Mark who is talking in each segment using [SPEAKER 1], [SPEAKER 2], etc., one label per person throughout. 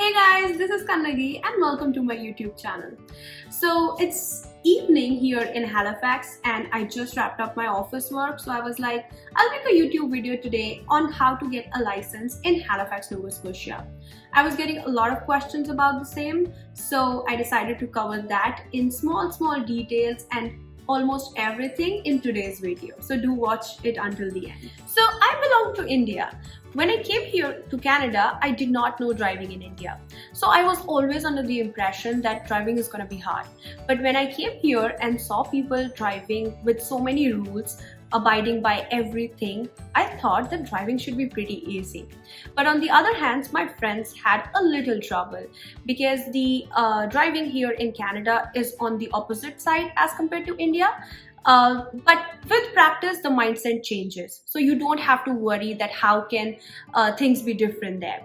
[SPEAKER 1] Hey guys, this is Kannagi and welcome to my YouTube channel. So it's evening here in Halifax and I just wrapped up my office work, so I was like, I'll make a YouTube video today on how to get a license in Halifax, Nova Scotia. I was getting a lot of questions about the same, so I decided to cover that in small details and almost everything in today's video, so do watch it until the end. So I belong to India. When I came here to Canada, I did not know driving in India. So I was always under the impression that driving is gonna be hard. But when I came here and saw people driving with so many rules, abiding by everything, I thought that driving should be pretty easy. But on the other hand, my friends had a little trouble because the driving here in Canada is on the opposite side as compared to India. But with practice, the mindset changes. So you don't have to worry that how can things be different there.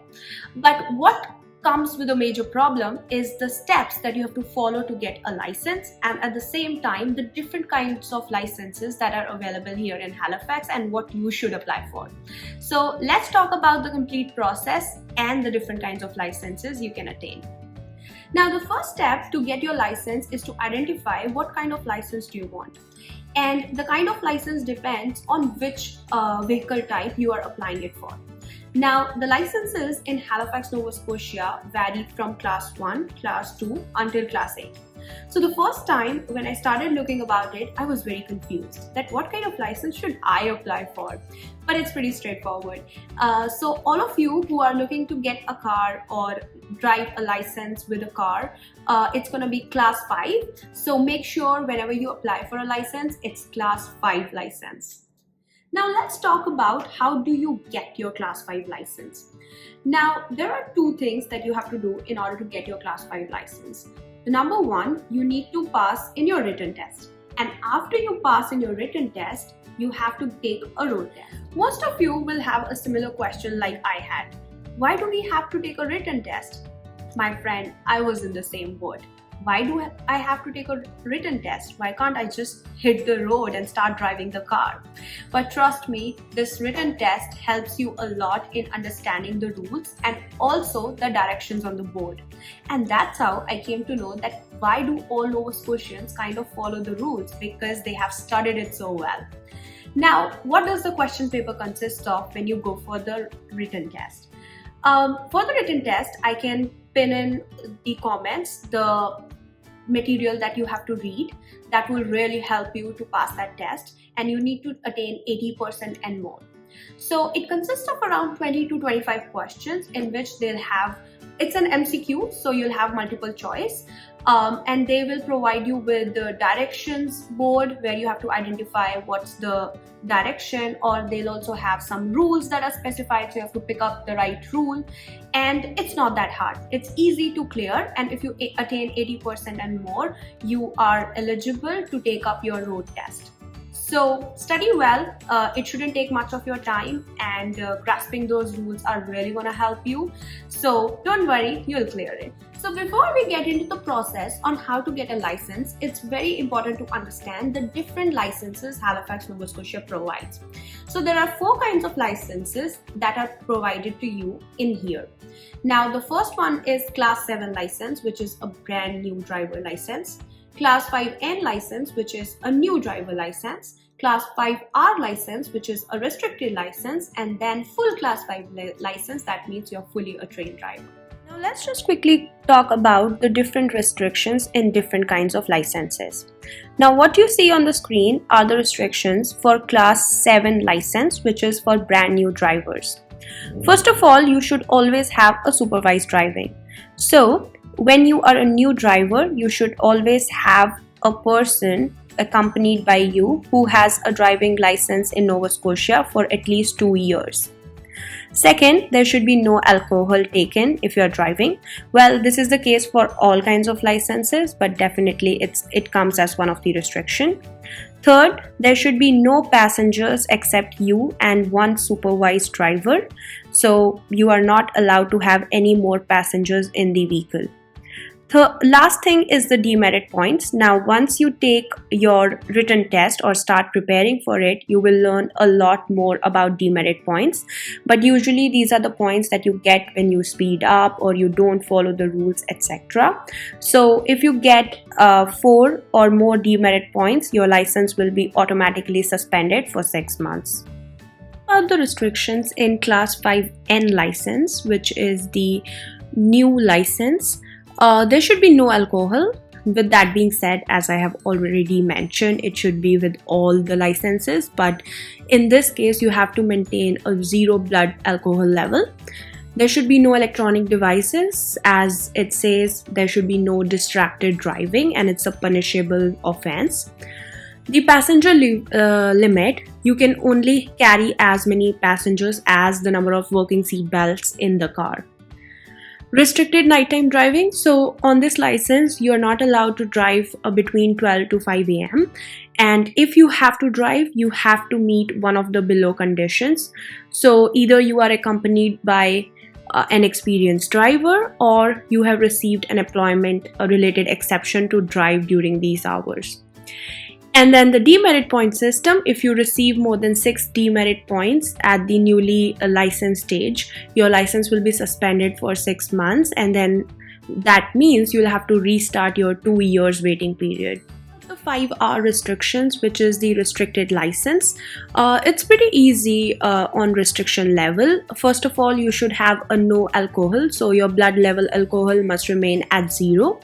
[SPEAKER 1] But what comes with a major problem is the steps that you have to follow to get a license, and at the same time the different kinds of licenses that are available here in Halifax and what you should apply for. So let's talk about the complete process and the different kinds of licenses you can attain. Now the first step to get your license is to identify what kind of license do you want. And the kind of license depends on which vehicle type you are applying it for. Now, the licenses in Halifax, Nova Scotia vary from class 1, class 2 until class 8. So the first time when I started looking about it, I was very confused that what kind of license should I apply for? But it's pretty straightforward. So all of you who are looking to get a car or drive a license with a car, it's going to be class 5. So make sure whenever you apply for a license, it's class 5 license. Now let's talk about how do you get your class 5 license. Now there are two things that you have to do in order to get your class 5 license. Number one, you need to pass in your written test. And after you pass in your written test, you have to take a road test. Most of you will have a similar question like I had. Why do we have to take a written test? My friend, I was in the same boat. Why do I have to take a written test? Why can't I just hit the road and start driving the car? But trust me, this written test helps you a lot in understanding the rules and also the directions on the board. And that's how I came to know that why do all Nova Scotians kind of follow the rules, because they have studied it so well. Now, what does the question paper consist of when you go for the written test? For the written test, I can pin in the comments the material that you have to read. That will really help you to pass that test, and you need to attain 80% and more. So it consists of around 20 to 25 questions in which they'll have, it's an MCQ, so you'll have multiple choice. And they will provide you with the directions board where you have to identify what's the direction, or they'll also have some rules that are specified, so you have to pick up the right rule. And it's not that hard, it's easy to clear, and if you attain 80% and more, you are eligible to take up your road test. So study well, it shouldn't take much of your time, and grasping those rules are really going to help you. So don't worry, you'll clear it. So before we get into the process on how to get a license, it's very important to understand the different licenses Halifax, Nova Scotia provides. So there are 4 kinds of licenses that are provided to you in here. Now the first one is class 7 license, which is a brand new driver license. Class 5N license, which is a new driver license. Class 5R license, which is a restricted license, and then full class 5 license, that means you're fully a trained driver. Now let's just quickly talk about the different restrictions in different kinds of licenses. Now what you see on the screen are the restrictions for class 7 license, which is for brand new drivers. First of all, you should always have a supervised driving. So when you are a new driver, you should always have a person accompanied by you who has a driving license in Nova Scotia for at least 2 years. Second, there should be no alcohol taken if you are driving. Well, this is the case for all kinds of licenses, but definitely it comes as one of the restrictions. Third, there should be no passengers except you and one supervised driver. So you are not allowed to have any more passengers in the vehicle. The last thing is the demerit points. Now, once you take your written test or start preparing for it, you will learn a lot more about demerit points. But usually these are the points that you get when you speed up or you don't follow the rules, etc. So if you get 4 or more demerit points, your license will be automatically suspended for 6 months. About the restrictions in Class 5N license, which is the new license, there should be no alcohol. With that being said, as I have already mentioned, it should be with all the licenses, but in this case you have to maintain a 0 blood alcohol level. There should be no electronic devices, as it says there should be no distracted driving and it's a punishable offense. The passenger limit, you can only carry as many passengers as the number of working seat belts in the car. Restricted nighttime driving. So on this license, you are not allowed to drive between 12 to 5 a.m. And if you have to drive, you have to meet one of the below conditions. So either you are accompanied by an experienced driver or you have received an employment related exception to drive during these hours. And then the demerit point system, if you receive more than 6 demerit points at the newly licensed stage, your license will be suspended for 6 months, and then that means you'll have to restart your 2 years waiting period. The 5R restrictions, which is the restricted license, it's pretty easy on restriction level. First of all, you should have a no alcohol, so your blood level alcohol must remain at 0.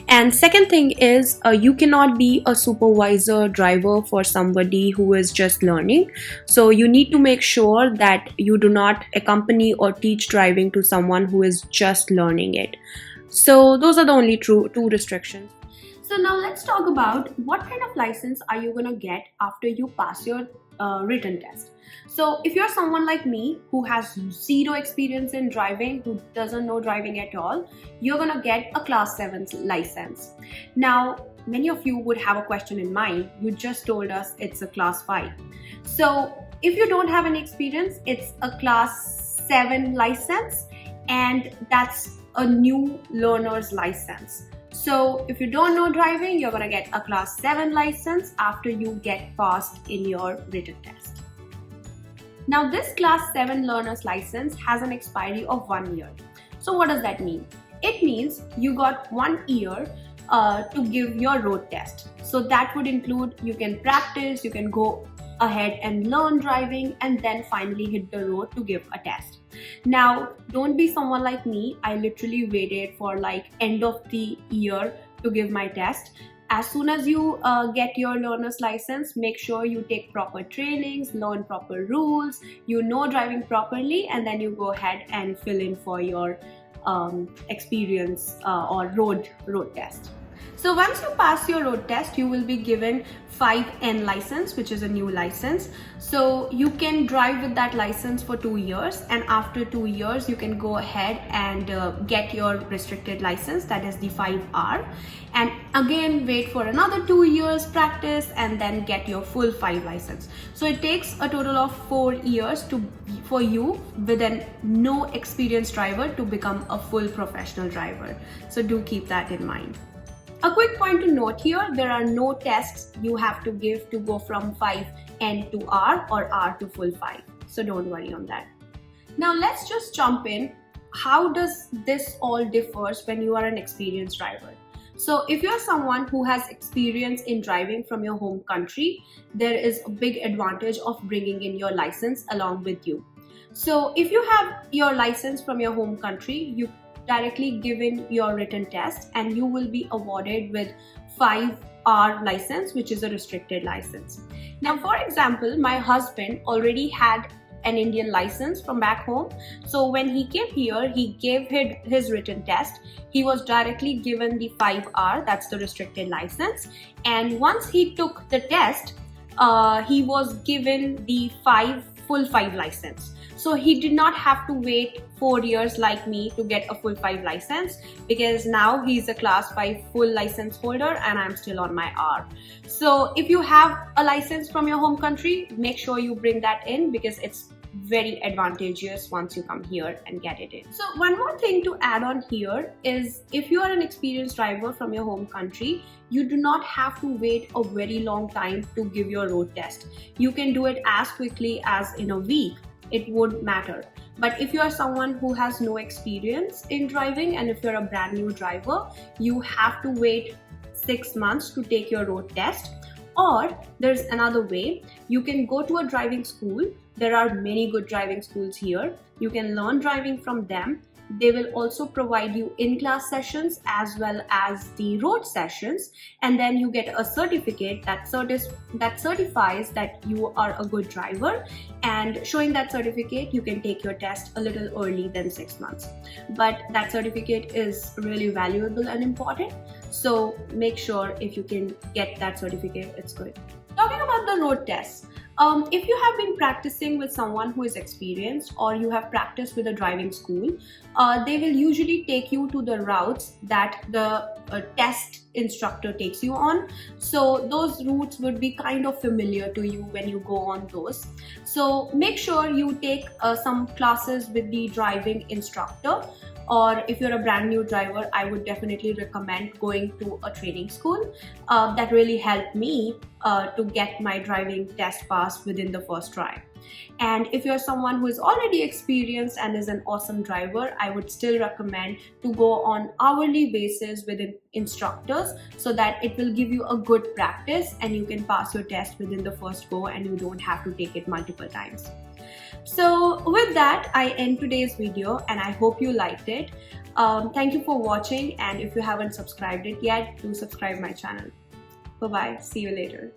[SPEAKER 1] And second thing is you cannot be a supervisor driver for somebody who is just learning. So you need to make sure that you do not accompany or teach driving to someone who is just learning it. So those are the only two restrictions. So now let's talk about what kind of license are you gonna get after you pass your written test. So if you're someone like me who has 0 experience in driving, who doesn't know driving at all, you're gonna get a Class 7 license. Now, many of you would have a question in mind. You just told us it's a Class 5. So if you don't have any experience, it's a Class 7 license, and that's a new learner's license. So if you don't know driving, you're gonna get a Class 7 license after you get passed in your written test. Now this Class 7 learner's license has an expiry of 1 year. So what does that mean? It means you got 1 year to give your road test. So that would include you can practice, you can go ahead and learn driving, and then finally hit the road to give a test. Now, don't be someone like me. I literally waited for like end of the year to give my test. As soon as you get your learner's license, make sure you take proper trainings, learn proper rules, you know driving properly, and then you go ahead and fill in for your experience or road test. So once you pass your road test, you will be given 5N license, which is a new license. So you can drive with that license for 2 years, and after 2 years you can go ahead and get your restricted license, that is the 5R, and again wait for another 2 years practice and then get your full 5 license. So it takes a total of 4 years for you with a no experienced driver to become a full professional driver. So do keep that in mind. A quick point to note here, there are no tests you have to give to go from 5N to R or R to full 5. So don't worry on that. Now let's just jump in. How does this all differs when you are an experienced driver? So if you're someone who has experience in driving from your home country, there is a big advantage of bringing in your license along with you. So if you have your license from your home country, you directly given your written test and you will be awarded with 5R license, which is a restricted license. Now, for example, my husband already had an Indian license from back home. So when he came here, he gave his written test. He was directly given the 5R, that's the restricted license. And once he took the test, he was given the full 5 license. So he did not have to wait 4 years like me to get a full 5 license, because now he's a Class 5 full license holder and I'm still on my R. So if you have a license from your home country, make sure you bring that in because it's very advantageous once you come here and get it in. So one more thing to add on here is, if you are an experienced driver from your home country, you do not have to wait a very long time to give your road test. You can do it as quickly as in a week. It won't matter. But if you are someone who has no experience in driving, and if you're a brand new driver, you have to wait 6 months to take your road test. Or there's another way. You can go to a driving school. There are many good driving schools here. You can learn driving from them. They will also provide you in-class sessions as well as the road sessions, and then you get a certificate that certifies that you are a good driver, and showing that certificate you can take your test a little early than 6 months. But that certificate is really valuable and important, so make sure if you can get that certificate, it's good. Talking about the road test, if you have been practicing with someone who is experienced, or you have practiced with a driving school, they will usually take you to the routes that the test instructor takes you on. So those routes would be kind of familiar to you when you go on those. So make sure you take some classes with the driving instructor. Or if you're a brand new driver, I would definitely recommend going to a training school. That really helped me to get my driving test passed within the first try. And if you're someone who is already experienced and is an awesome driver, I would still recommend to go on hourly basis with instructors, so that it will give you a good practice and you can pass your test within the first go and you don't have to take it multiple times. So with that, I end today's video and I hope you liked it. Thank you for watching, and if you haven't subscribed it yet, do subscribe my channel. Bye bye, see you later.